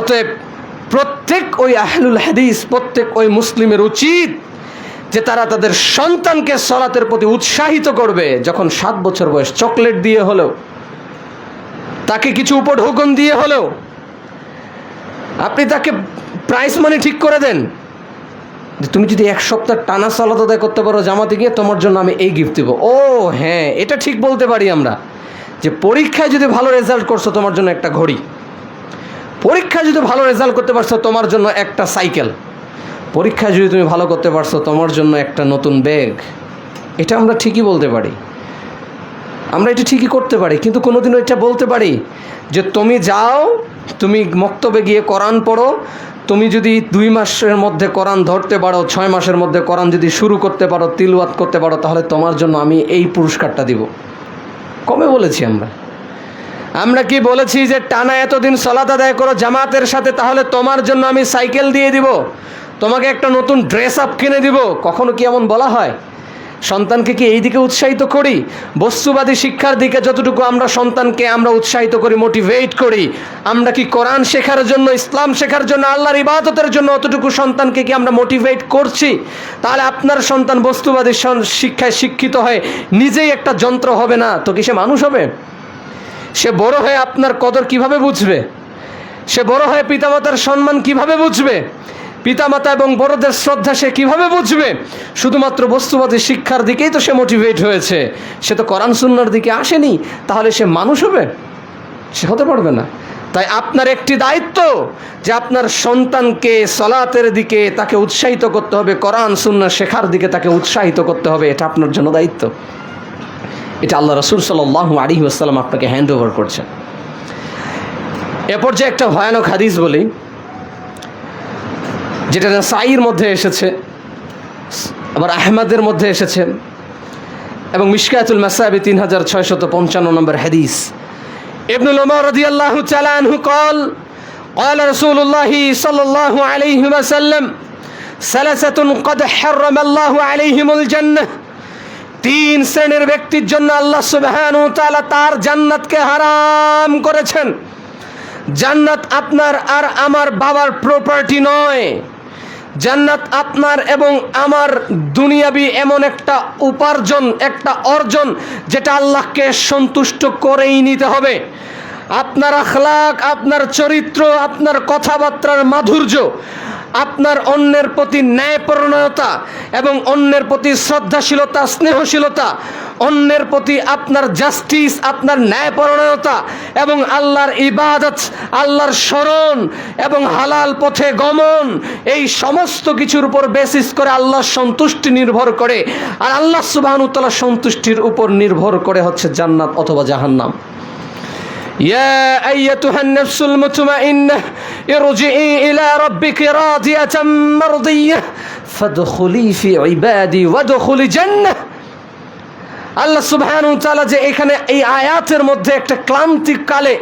অতএব প্রত্যেক ওই আহলুল হাদিস, প্রত্যেক ওই মুসলিমের উচিত যে তারা তাদের সন্তানকে সালাতের প্রতি উৎসাহিত করবে। যখন 7 বছর বয়স, চকলেট দিয়ে হলেও, তাকে কিছু উপঢৌকন দিয়ে হলেও আপনি তাকে প্রাইস মানি ঠিক করে দেন যে তুমি যদি 1 সপ্তাহ টানা সালাত আদায় করতে পারো জামাতে গিয়ে, তোমার জন্য আমি এই গিফট দেবো। ও হ্যাঁ, এটা ঠিক বলতে পারি আমরা যে পরীক্ষায় যদি ভালো রেজাল্ট করছো তোমার জন্য একটা ঘড়ি, পরীক্ষায় যদি ভালো রেজাল্ট করতে পারছো তোমার জন্য একটা সাইকেল, পরীক্ষায় যদি তুমি ভালো করতে পারছো তোমার জন্য একটা নতুন ব্যাগ। এটা আমরা ঠিকই বলতে পারি, আমরা এটা ঠিকই করতে পারি। কিন্তু কোনোদিনও এটা বলতে পারি যে তুমি যাও, তুমি মক্তবে গিয়ে কোরআন পড়ো, তুমি যদি 2 মাসের মধ্যে কোরআন ধরতে পারো, 6 মাসের মধ্যে কোরআন যদি শুরু করতে পারো, তিলওয়াত করতে পারো, তাহলে তোমার জন্য আমি এই পুরস্কারটা দিব। কবে বলেছি আমরা? আমরা কি বলেছি যে টানা এতদিন সালাত আদায় করো জামাতের সাথে, তাহলে তোমার জন্য আমি সাইকেল দিয়ে দিব, তোমাকে একটা নতুন ড্রেস আপ কিনে দিব? কখনো কি এমন বলা হয়? সন্তানকে কি এই দিকে উৎসাহিত করি? বস্তুবাদী শিক্ষার দিকে যতটুকু আমরা সন্তানকে আমরা উৎসাহিত করি, মোটিভেট করি, আমরা কি কোরআন শেখার জন্য, ইসলাম শেখার জন্য, আল্লাহর ইবাদতের জন্য অতটুকু সন্তানকে কি আমরা মোটিভেট করছি? তাহলে আপনার সন্তান বস্তুবাদী শিক্ষায় শিক্ষিত হয়ে নিজেই একটা যন্ত্র হবে না তো কি সে মানুষ হবে? সে বড় হয়ে আপনার কদর কিভাবে বুঝবে? সে বড় হয়ে পিতামাতার সম্মান কিভাবে বুঝবে? পিতামাতা এবং বড়দের শ্রদ্ধা সে কিভাবে বুঝবে? শুধুমাত্র বস্তুবাদী শিক্ষার দিকেই তো সে মোটিভেট হয়েছে, সে তো কোরআন সুন্নাহর দিকে আসেনি। তাহলে সে মানুষ হবে? সে হতে পারবে না। তাই আপনার একটি দায়িত্ব যে আপনার সন্তানকে সালাতের দিকে তাকে উৎসাহিত করতে হবে, কোরআন সুন্নাহ শেখার দিকে তাকে উৎসাহিত করতে হবে। এটা আপনার জন্য দায়িত্ব। এটা আল্লাহ রাসূল সাল্লাল্লাহু আলাইহি ওয়াসাল্লাম আপনাকে হ্যান্ড ওভার করছেন। এরপর যে একটা ভয়ানক হাদিস বলি, যেটা নাসাঈর মধ্যে এসেছে, আবার আহমদের মধ্যে এসেছে, এবং মিশকাতুল মাসাবি 3655 নম্বর হাদিস। ইবনুল উমর রাদিয়াল্লাহু তাআলা আনহু قال قال رسول الله صلى الله عليه وسلم ثلاثة قد حرم الله عليهم الجنة। 3 শ্রেণীর ব্যক্তির জন্য আল্লাহ সুবহানাহু ওয়া তাআলা তার জান্নাতকে হারাম করেছেন। জান্নাত আপনার আর আমার বাবার প্রপার্টি নয়। জান্নাত আপনার এবং আমার দুনিয়াবি এমন একটা উপার্জন, একটা অর্জন যেটা আল্লাহকে সন্তুষ্ট করেই নিতে হবে। আপনার আখলাক, আপনার চরিত্র, আপনার কথাবার্তার মাধুর্য, আপনার অন্যের প্রতি ন্যায়পরায়ণতা এবং অন্যের প্রতি শ্রদ্ধাশীলতা, স্নেহশীলতা, অন্যের প্রতি আপনার জাস্টিস, আপনার ন্যায়পরায়ণতা এবং আল্লাহর ইবাদত, আল্লাহর স্মরণ এবং হালাল পথে গমন, এই সমস্ত কিছুর উপর বেসিস করে আল্লাহর সন্তুষ্টি নির্ভর করে। আর আল্লাহ সুবহানাহু ওয়া তাআলার সন্তুষ্টির উপর নির্ভর করে হচ্ছে জান্নাত অথবা জাহান্নাম। يا أيتها النفس المطمئنة ارجعي إلى ربك راضية مرضية فادخلي في عبادي وادخلي جنة। আল্লাহ সুবহানাহু ওয়া তাআলা যে এখানে এই আয়াতের মধ্যে একটা ক্লান্তিক কালে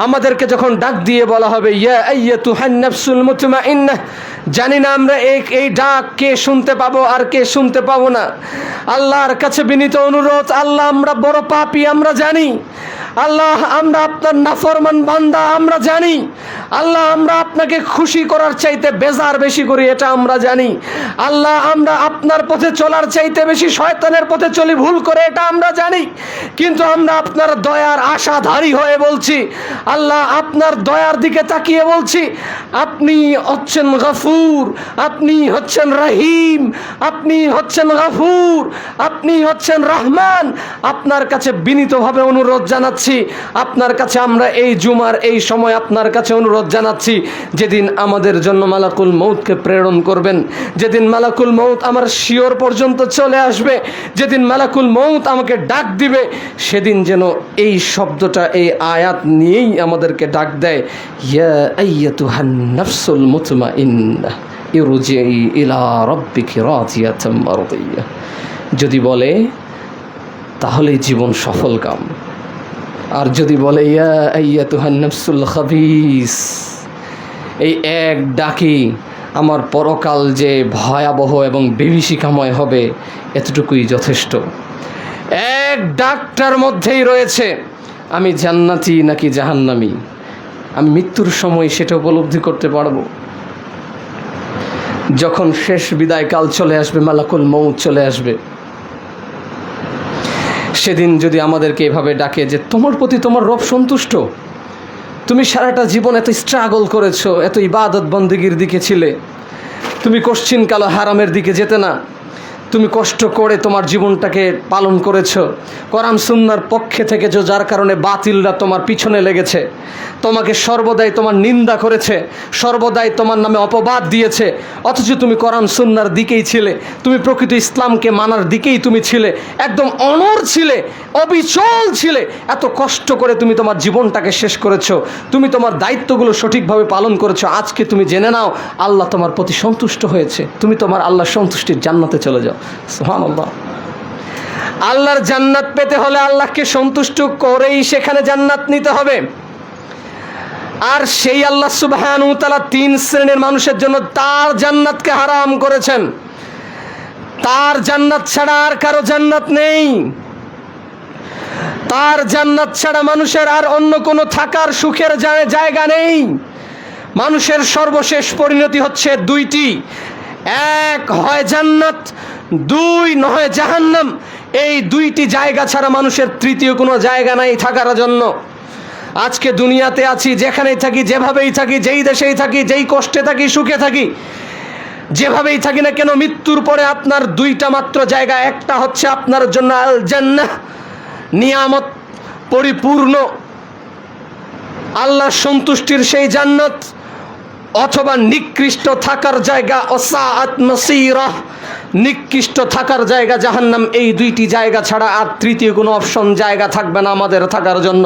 আমাদেরকে যখন ডাক দিয়ে বলা হবে ইয়া আইয়াতুহান নাফসুল মুতমাইন্নাহ, জানি না আমরা এই ডাক কে শুনতে পাবো আর কে শুনতে পাবো না। আল্লাহর কাছে বিনীত অনুরোধ, আল্লাহ আমরা বড় পাপী, আমরা জানি। আল্লাহ আমরা আপনার নাফরমান বান্দা, আমরা জানি। আল্লাহ আমরা আপনাকে খুশি করার চাইতে বেজার বেশি করি, এটা আমরা জানি। আল্লাহ আমরা আপনার পথে চলার চাইতে বেশি শয়তানের পথে চলি ভুল করে, এটা আমরা জানি। কিন্তু আমরা আপনার দয়ার আশাধারী হয়ে বলছি, আল্লাহ আপনার দয়ার দিকে তাকিয়ে বলছি, আপনি হচ্ছেন গফুর, আপনি হচ্ছেন রহিম, আপনি হচ্ছেন গফুর, আপনি হচ্ছেন রহমান। আপনার কাছে বিনীতভাবে অনুরোধ জানাচ্ছি, আপনার কাছে আমরা এই জুমার এই সময় আপনার কাছে অনুরোধ জানাচ্ছি, যেদিন আমাদের জন্য মালাকুল মউতকে প্রেরণ করবেন, যেদিন মালাকুল মউত আমার শিয়র পর্যন্ত চলে আসবে, যেদিন মালাকুল মউত আমাকে ডাক দিবে, সেদিন যেন এই শব্দটা, এই আয়াত নিয়েই আমাদেরকে ডাক দেয়, ইয়া আইয়াতুহান নাফসুল মুতমাইন্নাহ ইরজিই ইলা রাব্বিকি রাদিয়াতাম মারদিয়া। যদি বলে তাহলে জীবন সফল কাম। আর যদি বলে ইয়া আইয়াতুহান নাফসুল খাবিস, এই এক ডাকি আমার পরকাল যে ভয়াবহ এবং বিভীষিকাময় হবে, এতটুকুই যথেষ্ট। এক ডাকটার মধ্যেই রয়েছে আমি জান্নাতি নাকি জাহান্নামী, আমি মৃত্যুর সময় সেটা উপলব্ধি করতে পারবো। যখন শেষ বিদায়কাল চলে আসবে, মালাকুল মউত চলে আসবে, সেদিন যদি আমাদেরকে এভাবে ডাকে যে তোমার প্রতি তোমার রব সন্তুষ্ট, তুমি সারাটা জীবন এত স্ট্রাগল করেছো, এত ইবাদত বন্দেগীর দিকে ছিলে, তুমি কোশ্চিন কালো হারামের দিকে যেতে না, তুমি কষ্ট করে তোমার জীবনটাকে পালন করেছো, কোরআন সুন্নাহর পক্ষে থেকে যার কারণে বাতিলরা তোমার পিছনে লেগেছে, তোমাকে সর্বদাই তোমার নিন্দা করেছে, সর্বদাই তোমার নামে অপবাদ দিয়েছে, অথচ তুমি কোরআন সুন্নাহর দিকেই ছিলে, তুমি প্রকৃত ইসলামকে মানার দিকেই তুমি ছিলে, একদম অনড় ছিলে, অবিচল ছিলে, এত কষ্ট করে তুমি তোমার জীবনটাকে শেষ করেছো, তুমি তোমার দায়িত্বগুলো সঠিকভাবে পালন করেছো। আজকে তুমি জেনে নাও আল্লাহ তোমার প্রতি সন্তুষ্ট হয়েছে, তুমি তোমার আল্লাহর সন্তুষ্টির জান্নাতে চলে যাও। সুবহানাল্লাহ। আল্লাহর জান্নাত পেতে হলে আল্লাহকে সন্তুষ্ট করেই সেখানে জান্নাত নিতে হবে। আর সেই আল্লাহ সুবহানাহু ওয়া তাআলা 3 শ্রেণীর মানুষের জন্য তার জান্নাতকে হারাম করেছেন। তার জান্নাত ছাড়া আর কারো জান্নাত নেই। তার জান্নাত ছাড়া মানুষের আর অন্য কোনো থাকার সুখের জায়গা নেই। মানুষের সর্বশেষ পরিণতি হচ্ছে দুইটি, এক হয় জান্নাত, দুই নয় জাহান্নাম। এই দুইটি জায়গা ছাড়া মানুষের তৃতীয় কোনো জায়গা নাই থাকার জন্য। আজকে দুনিয়াতে আছি, যেখানেই থাকি, যেভাবেই থাকি, যেই দেশেই থাকি, যেই কষ্টে থাকি, সুখে থাকি, যেভাবেই থাকি না কেন, মৃত্যুর পরে আপনার দুইটা মাত্র জায়গা, একটা হচ্ছে আপনার জন্য আল জান্নাহ, নিয়ামত পরিপূর্ণ আল্লাহর সন্তুষ্টির সেই জান্নাত, অথবা নিকৃষ্ট থাকার জায়গা, ওয়াসাআত মাসীরা, নিকৃষ্ট থাকার জায়গা জাহান্নাম। এই দুইটি জায়গা ছাড়া আর তৃতীয় কোনো অপশন জায়গা থাকবে না আমাদের থাকার জন্য।